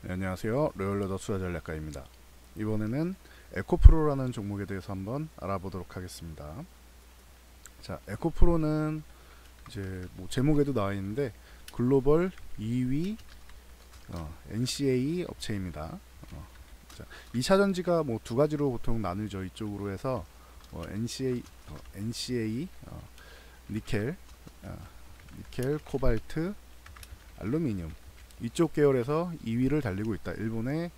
네, 안녕하세요. 로열러더 투자전략가입니다. 이번에는 에코프로라는 종목에 대해서 한번 알아보도록 하겠습니다. 자, 에코프로는 이제 뭐 제목에도 나와 있는데 글로벌 2위 NCA 업체입니다. 자, 2차 전지가 뭐 두 가지로 보통 나누죠. 이쪽으로 해서 NCA 니켈, 니켈, 코발트, 알루미늄 이쪽 계열에서 2위를 달리고 있다. 일본의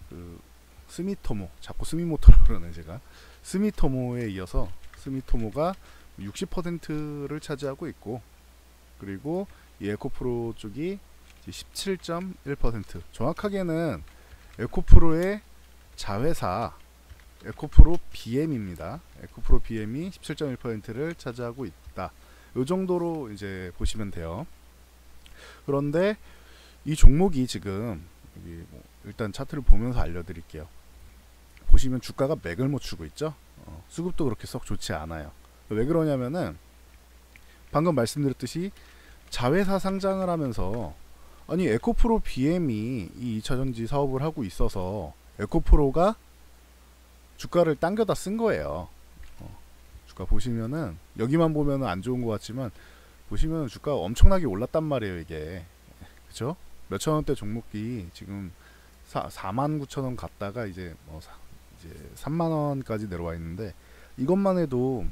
그 스미토모, 자꾸 스미모토라고 그러네 제가. 스미토모에 이어서 스미토모가 60%를 차지하고 있고, 그리고 이 에코프로 쪽이 17.1%, 정확하게는 에코프로의 자회사 에코프로 BM입니다. 에코프로 BM이 17.1%를 차지하고 있다. 이 정도로 이제 보시면 돼요. 그런데 이 종목이 지금 여기 뭐 일단 차트를 보면서 알려드릴게요. 보시면 주가가 맥을 못 추고 있죠. 수급도 그렇게 썩 좋지 않아요. 왜 그러냐면은 방금 말씀드렸듯이 자회사 상장을 하면서, 아니 에코프로 BM이 이 2차전지 사업을 하고 있어서 에코프로가 주가를 당겨다 쓴 거예요. 주가 보시면은 여기만 보면은 안 좋은 것 같지만 보시면 주가가 엄청나게 올랐단 말이에요. 이게 그죠? 몇천원대 종목이 지금 49,000원 갔다가 이제 이제 3만원까지 내려와 있는데, 이것만 해도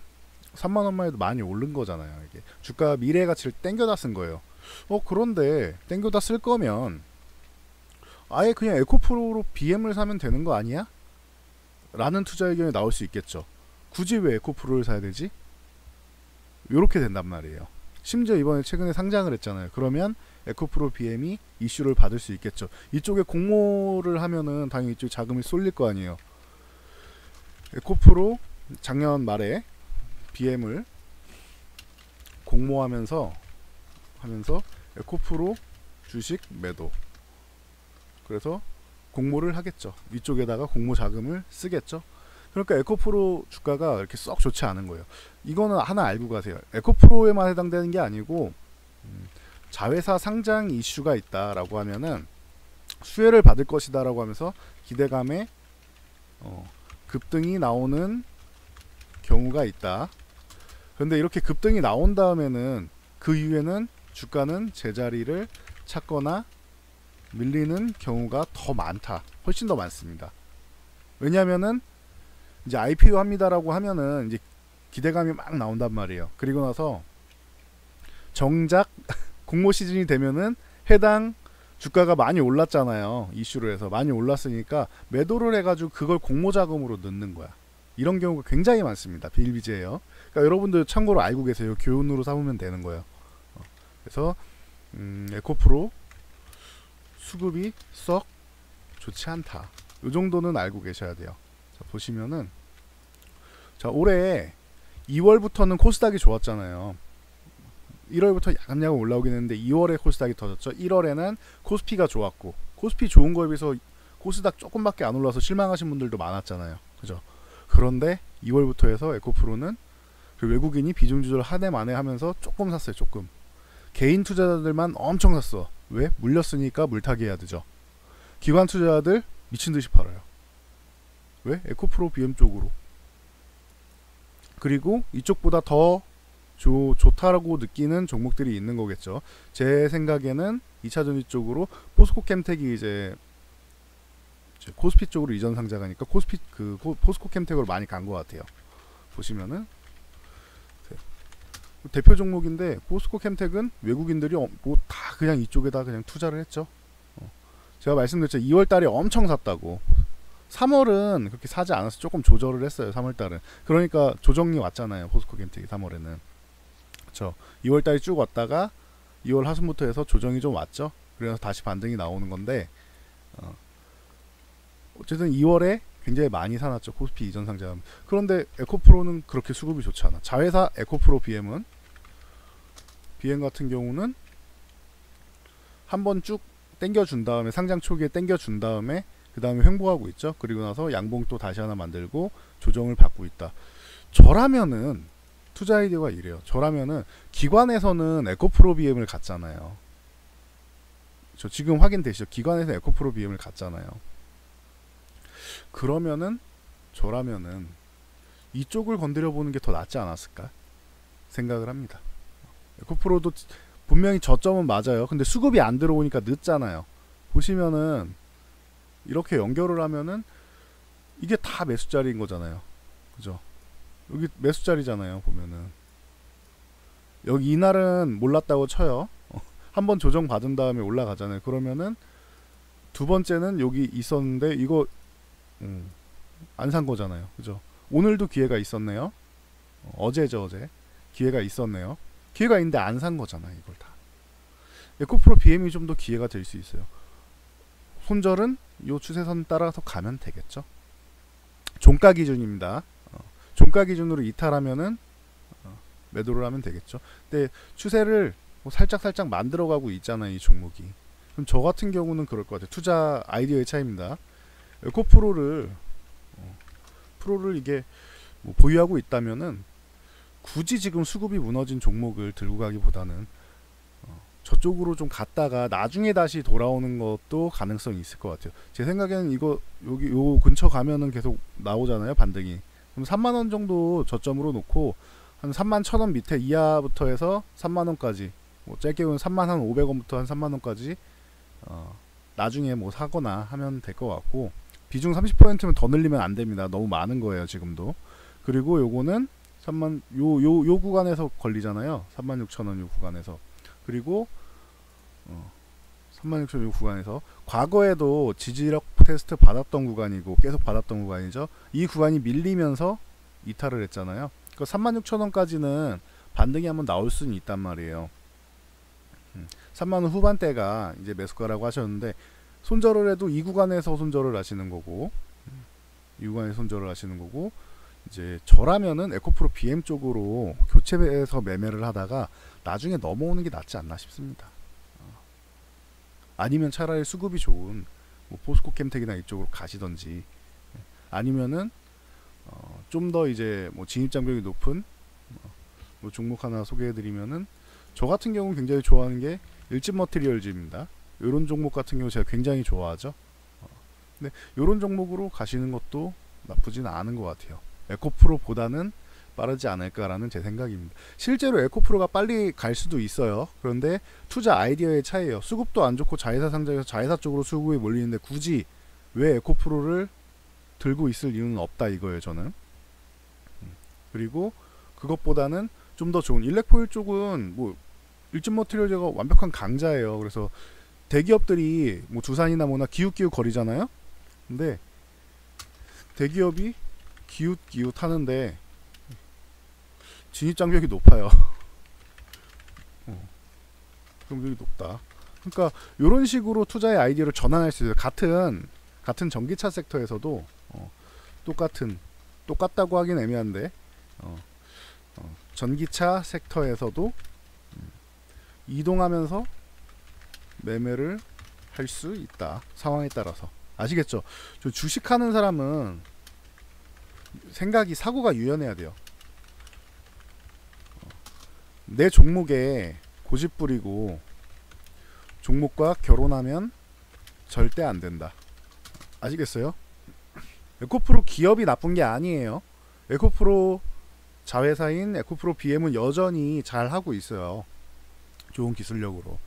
3만원만 해도 많이 오른 거잖아요. 이게 주가 미래 가치를 땡겨다 쓴 거예요. 그런데 땡겨다 쓸 거면 아예 그냥 에코프로로 BM을 사면 되는 거 아니야? 라는 투자 의견이 나올 수 있겠죠. 굳이 왜 에코프로를 사야 되지? 요렇게 된단 말이에요. 심지어 이번에 최근에 상장을 했잖아요. 그러면 에코프로 BM이 이슈를 받을 수 있겠죠. 이쪽에 공모를 하면은 당연히 이쪽 자금이 쏠릴 거 아니에요. 에코프로 작년 말에 BM을 공모하면서 에코프로 주식 매도, 그래서 공모를 하겠죠. 이쪽에다가 공모 자금을 쓰겠죠. 그러니까 에코프로 주가가 이렇게 썩 좋지 않은 거예요. 이거는 하나 알고 가세요. 에코프로에만 해당되는 게 아니고 자회사 상장 이슈가 있다라고 하면은 수혜를 받을 것이다라고 하면서 기대감에 급등이 나오는 경우가 있다. 그런데 이렇게 급등이 나온 다음에는 그 이후에는 주가는 제자리를 찾거나 밀리는 경우가 더 많다. 훨씬 더 많습니다. 왜냐하면은 이제 IPO 합니다라고 하면은 이제 기대감이 막 나온단 말이에요. 그리고 나서 정작 공모 시즌이 되면은 해당 주가가 많이 올랐잖아요. 이슈로 해서 많이 올랐으니까 매도를 해가지고 그걸 공모 자금으로 넣는 거야. 이런 경우가 굉장히 많습니다. 비일비재예요. 그러니까 여러분들 참고로 알고 계세요. 교훈으로 삼으면 되는 거예요. 그래서 에코프로 수급이 썩 좋지 않다. 이 정도는 알고 계셔야 돼요. 자, 보시면은 자, 올해 2월부터는 코스닥이 좋았잖아요. 1월부터 야금야금 올라오긴 했는데 2월에 코스닥이 터졌죠. 1월에는 코스피가 좋았고, 코스피 좋은 거에 비해서 코스닥 조금밖에 안 올라서 실망하신 분들도 많았잖아요. 그죠? 그런데 2월부터 해서 에코프로는 그 외국인이 비중 조절 한 해 만에 하면서 조금 샀어요. 조금. 개인 투자자들만 엄청 샀어. 왜? 물렸으니까 물타기 해야 되죠. 기관 투자자들 미친듯이 팔아요. 왜? 에코프로 BM 쪽으로. 그리고 이쪽보다 더 좋다라고 느끼는 종목들이 있는 거겠죠. 제 생각에는 2차전지 쪽으로 포스코캠텍이 이제 코스피 쪽으로 이전 상장하니까 포스코캠텍으로 많이 간 것 같아요. 보시면은 대표 종목인데 포스코캠텍은 외국인들이 뭐 다 그냥 이쪽에다 그냥 투자를 했죠. 제가 말씀드렸죠. 2월달에 엄청 샀다고. 3월은 그렇게 사지 않아서 조금 조절을 했어요. 3월달은. 그러니까 조정이 왔잖아요. 포스코캠텍이 3월에는. 그렇죠. 2월달에 쭉 왔다가 2월 하순부터 해서 조정이 좀 왔죠. 그래서 다시 반등이 나오는 건데, 어쨌든 2월에 굉장히 많이 사놨죠. 코스피 이전 상장. 그런데 에코프로는 그렇게 수급이 좋지 않아. 자회사 에코프로 BM 같은 경우는 한번 쭉 땡겨준 다음에, 상장 초기에 땡겨준 다음에 그 다음에 횡보하고 있죠. 그리고 나서 양봉 또 다시 하나 만들고 조정을 받고 있다. 저라면은 투자 아이디어가 이래요. 저라면은 기관에서는 에코프로 BM을 갔잖아요. 저 지금 확인되시죠? 기관에서 에코프로 BM을 갔잖아요. 그러면은 저라면은 이쪽을 건드려 보는 게 더 낫지 않았을까 생각을 합니다. 에코프로도 분명히 저점은 맞아요. 근데 수급이 안 들어오니까 늦잖아요. 보시면은 이렇게 연결을 하면은 이게 다 매수자리인 거잖아요. 그죠? 여기 매수자리잖아요. 보면은 여기 이날은 몰랐다고 쳐요. 한번 조정 받은 다음에 올라가잖아요. 그러면은 두 번째는 여기 있었는데 이거 안 산 거잖아요. 그죠? 오늘도 기회가 있었네요. 어제죠, 어제. 기회가 있었네요. 기회가 있는데 안 산 거잖아요. 이걸 다. 에코프로 BM이 좀 더 기회가 될 수 있어요. 손절은 요 추세선 따라서 가면 되겠죠. 종가 기준입니다. 종가 기준으로 이탈하면은 매도를 하면 되겠죠. 근데 추세를 뭐 살짝 만들어가고 있잖아요. 이 종목이. 그럼 저 같은 경우는 그럴 것 같아요. 투자 아이디어의 차이입니다. 에코프로를 이게 뭐 보유하고 있다면은 굳이 지금 수급이 무너진 종목을 들고 가기보다는 저쪽으로 좀 갔다가 나중에 다시 돌아오는 것도 가능성이 있을 것 같아요. 제 생각에는 이거 여기 요 근처 가면은 계속 나오잖아요. 반등이. 그럼 3만원 정도 저점으로 놓고 한 31,000원 밑에 이하부터 해서 3만원까지 뭐 짧게 보면 31,500원부터 한 3만원까지 나중에 뭐 사거나 하면 될 것 같고, 비중 30%면 더 늘리면 안 됩니다. 너무 많은 거예요, 지금도. 그리고 요거는 3만 요 구간에서 걸리잖아요. 36,000원 요 구간에서. 그리고 36,000원 요 구간에서 과거에도 지지력 테스트 받았던 구간이고 계속 받았던 구간이죠. 이 구간이 밀리면서 이탈을 했잖아요. 그 36,000원까지는 반등이 한번 나올 수는 있단 말이에요. 3만원 후반대가 이제 매수가라고 하셨는데, 손절을 해도 이 구간에서 손절을 하시는 거고, 이 구간에서 손절을 하시는 거고, 이제 저라면은 에코프로 BM 쪽으로 교체해서 매매를 하다가 나중에 넘어오는 게 낫지 않나 싶습니다. 아니면 차라리 수급이 좋은 뭐 포스코 캠텍이나 이쪽으로 가시던지, 아니면은 좀 더 이제 뭐 진입 장벽이 높은 뭐 종목 하나 소개해드리면은, 저 같은 경우는 굉장히 좋아하는 게 일진 머티리얼즈입니다. 이런 종목 같은 경우 제가 굉장히 좋아하죠. 근데 이런 종목으로 가시는 것도 나쁘진 않은 것 같아요. 에코프로보다는 빠르지 않을까라는 제 생각입니다. 실제로 에코프로가 빨리 갈 수도 있어요. 그런데 투자 아이디어의 차이예요. 수급도 안 좋고 자회사 상장에서 자회사 쪽으로 수급이 몰리는데 굳이 왜 에코프로를 들고 있을 이유는 없다 이거예요, 저는. 그리고 그것보다는 좀 더 좋은 일렉포일 쪽은 뭐 일진 머티리얼즈가 완벽한 강자예요. 그래서 대기업들이 뭐 두산이나 뭐나 기웃기웃 거리잖아요. 근데 대기업이 기웃기웃 하는데 진입 장벽이 높아요. 장벽이 높다. 그러니까 이런 식으로 투자의 아이디어를 전환할 수 있어요. 같은 전기차 섹터에서도 똑같다고 하긴 애매한데 전기차 섹터에서도 이동하면서 매매를 할 수 있다. 상황에 따라서. 아시겠죠? 저 주식하는 사람은 사고가 유연해야 돼요. 내 종목에 고집 부리고 종목과 결혼하면 절대 안 된다. 아시겠어요? 에코프로 기업이 나쁜 게 아니에요. 에코프로 자회사인 에코프로 BM은 여전히 잘 하고 있어요. 좋은 기술력으로.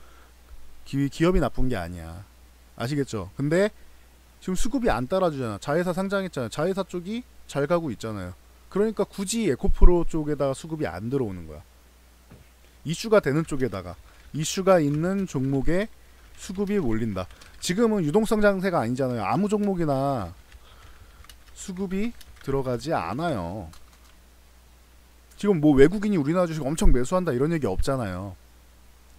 기업이 나쁜 게 아니야. 아시겠죠? 근데 지금 수급이 안 따라주잖아. 자회사 상장했잖아요. 자회사 쪽이 잘 가고 있잖아요. 그러니까 굳이 에코프로 쪽에다가 수급이 안 들어오는 거야. 이슈가 되는 쪽에다가, 이슈가 있는 종목에 수급이 몰린다. 지금은 유동성 장세가 아니잖아요. 아무 종목이나 수급이 들어가지 않아요. 지금 뭐 외국인이 우리나라 주식 엄청 매수한다 이런 얘기 없잖아요.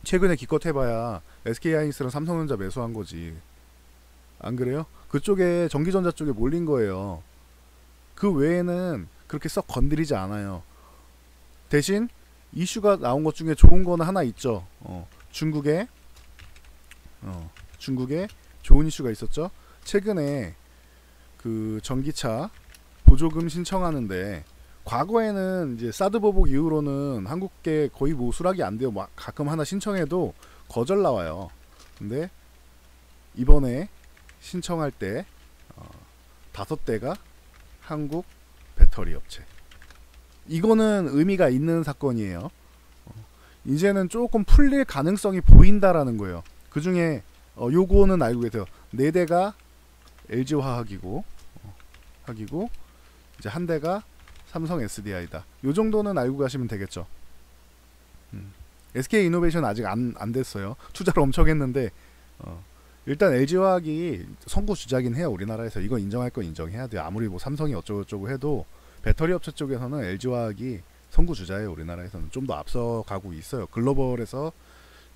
최근에 기껏 해봐야 SK하이닉스랑 삼성전자 매수한 거지. 안 그래요? 그쪽에 전기전자 쪽에 몰린 거예요. 그 외에는 그렇게 썩 건드리지 않아요. 대신 이슈가 나온 것 중에 좋은 거는 하나 있죠. 중국에 좋은 이슈가 있었죠. 최근에 그 전기차 보조금 신청하는데, 과거에는 이제 사드 보복 이후로는 한국계 거의 뭐 수락이 안 돼요. 막 가끔 하나 신청해도 거절 나와요. 근데 이번에 신청할 때 5대가 한국 배터리 업체. 이거는 의미가 있는 사건이에요. 이제는 조금 풀릴 가능성이 보인다라는 거예요. 그 중에 요거는 알고 계세요. 4대가 LG화학이고 이제 1대가 삼성 SDI다. 요 정도는 알고 가시면 되겠죠. SK이노베이션 아직 안 됐어요. 투자를 엄청 했는데 일단 LG화학이 선구주자긴 해요. 우리나라에서 이거 인정할 건 인정해야 돼요. 아무리 뭐 삼성이 어쩌고저쩌고 해도 배터리 업체 쪽에서는 LG화학이 선구주자예요. 우리나라에서는 좀 더 앞서가고 있어요. 글로벌에서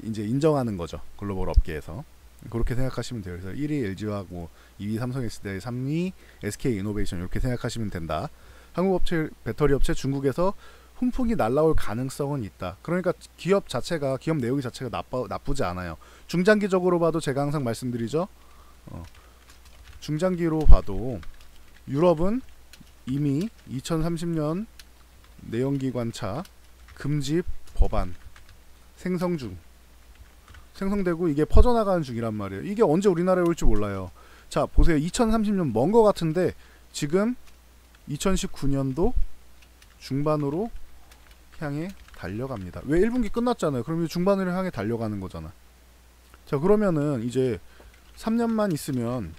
이제 인정하는 거죠. 글로벌 업계에서 그렇게 생각하시면 돼요. 그래서 1위 LG화학, 뭐 2위 삼성 SDI, 3위 SK이노베이션 이렇게 생각하시면 된다. 한국 업체, 배터리 업체 중국에서 훈풍이 날라올 가능성은 있다. 그러니까 기업 내용이 자체가 나쁘지 않아요. 중장기적으로 봐도 제가 항상 말씀드리죠. 중장기로 봐도 유럽은 이미 2030년 내연기관차 금지 법안 생성되고 이게 퍼져나가는 중이란 말이에요. 이게 언제 우리나라에 올지 몰라요. 자, 보세요. 2030년 먼 거 같은데 지금 2019년도 중반으로 향해 달려갑니다. 왜 1분기 끝났잖아요. 그럼 중반으로 향해 달려가는 거잖아. 자, 그러면은 이제 3년만 있으면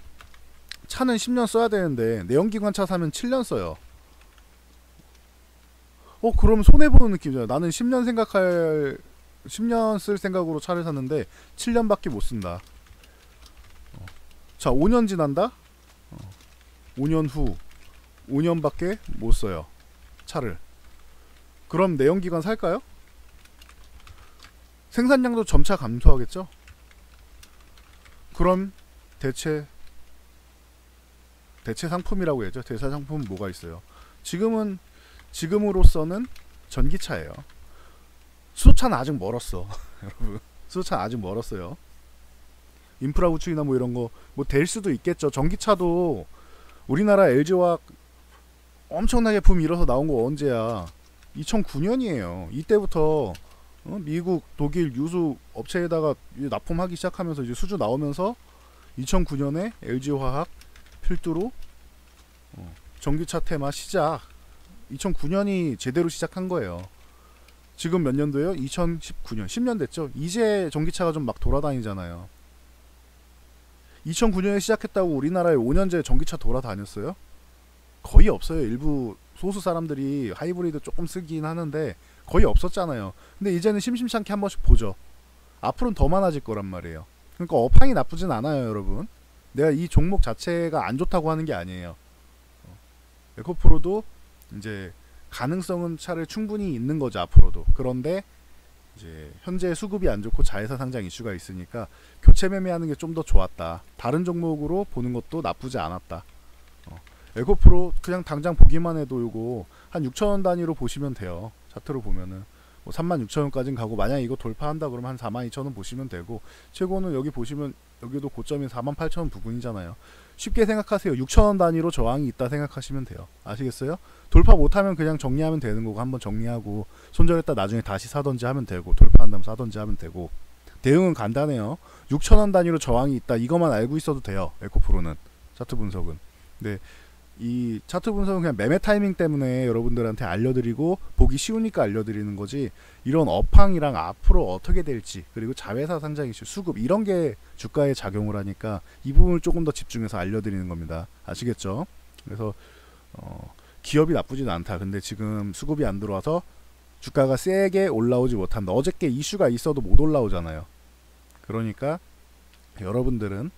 차는 10년 써야 되는데 내연기관차 사면 7년 써요. 그럼 손해보는 느낌이잖아요. 나는 10년 쓸 생각으로 차를 샀는데 7년밖에 못 쓴다. 자, 5년 지난다? 5년 후 5년밖에 못 써요. 차를. 그럼 내연기관 살까요? 생산량도 점차 감소하겠죠? 그럼 대체 상품이라고 해야죠. 대체 상품은 뭐가 있어요? 지금으로서는 전기차예요. 수소차는 아직 멀었어. 여러분, 수소차는 아직 멀었어요. 인프라 구축이나 뭐 이런 거 뭐 될 수도 있겠죠. 전기차도 우리나라 LG화학 엄청나게 붐 일어서 나온 거 언제야? 2009년이에요. 이때부터 미국, 독일 유수 업체에다가 납품하기 시작하면서 이제 수주 나오면서 2009년에 LG화학 필두로 전기차 테마 시작. 2009년이 제대로 시작한 거예요. 지금 몇 년도예요? 2019년. 10년 됐죠? 이제 전기차가 좀 막 돌아다니잖아요. 2009년에 시작했다고 우리나라에 5년째 전기차 돌아다녔어요? 거의 없어요. 일부 소수 사람들이 하이브리드 조금 쓰긴 하는데 거의 없었잖아요. 근데 이제는 심심찮게 한 번씩 보죠. 앞으로는 더 많아질 거란 말이에요. 그러니까 업황이 나쁘진 않아요, 여러분. 내가 이 종목 자체가 안 좋다고 하는 게 아니에요. 에코프로도 이제 가능성은 차를 충분히 있는 거죠, 앞으로도. 그런데 이제 현재 수급이 안 좋고 자회사 상장 이슈가 있으니까 교체 매매하는 게 좀 더 좋았다. 다른 종목으로 보는 것도 나쁘지 않았다. 에코프로 그냥 당장 보기만 해도 요거 한 6,000원 단위로 보시면 돼요. 차트로 보면은 뭐 36,000원까지는 가고, 만약 이거 돌파한다 그러면 한 42,000원 보시면 되고, 최고는 여기 보시면 여기도 고점이 48,000원 부근이잖아요. 쉽게 생각하세요. 6,000원 단위로 저항이 있다 생각하시면 돼요. 아시겠어요? 돌파 못하면 그냥 정리하면 되는 거고, 한번 정리하고 손절했다 나중에 다시 사던지 하면 되고, 돌파한다면 사던지 하면 되고. 대응은 간단해요. 6,000원 단위로 저항이 있다, 이것만 알고 있어도 돼요. 에코프로는 차트 분석은. 근데 이 차트 분석은 그냥 매매 타이밍 때문에 여러분들한테 알려드리고 보기 쉬우니까 알려드리는 거지, 이런 업황이랑 앞으로 어떻게 될지, 그리고 자회사 상장 이슈, 수급, 이런 게 주가에 작용을 하니까 이 부분을 조금 더 집중해서 알려드리는 겁니다. 아시겠죠? 그래서 기업이 나쁘진 않다. 근데 지금 수급이 안 들어와서 주가가 세게 올라오지 못한다. 어저께 이슈가 있어도 못 올라오잖아요. 그러니까 여러분들은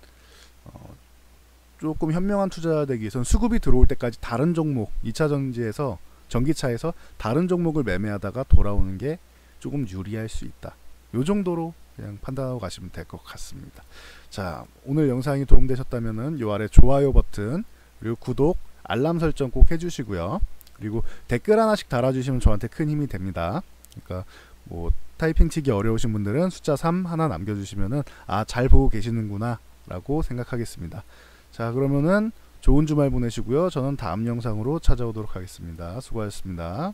조금 현명한 투자가 되기 위해서는 수급이 들어올 때까지 다른 종목, 2차전지에서 전기차에서 다른 종목을 매매하다가 돌아오는 게 조금 유리할 수 있다. 요 정도로 그냥 판단하고 가시면 될 것 같습니다. 자, 오늘 영상이 도움되셨다면은 요 아래 좋아요 버튼, 그리고 구독, 알람 설정 꼭 해주시고요. 그리고 댓글 하나씩 달아주시면 저한테 큰 힘이 됩니다. 그러니까 뭐 타이핑 치기 어려우신 분들은 숫자 3 하나 남겨주시면은 잘 보고 계시는구나 라고 생각하겠습니다. 자, 그러면은 좋은 주말 보내시고요. 저는 다음 영상으로 찾아오도록 하겠습니다. 수고하셨습니다.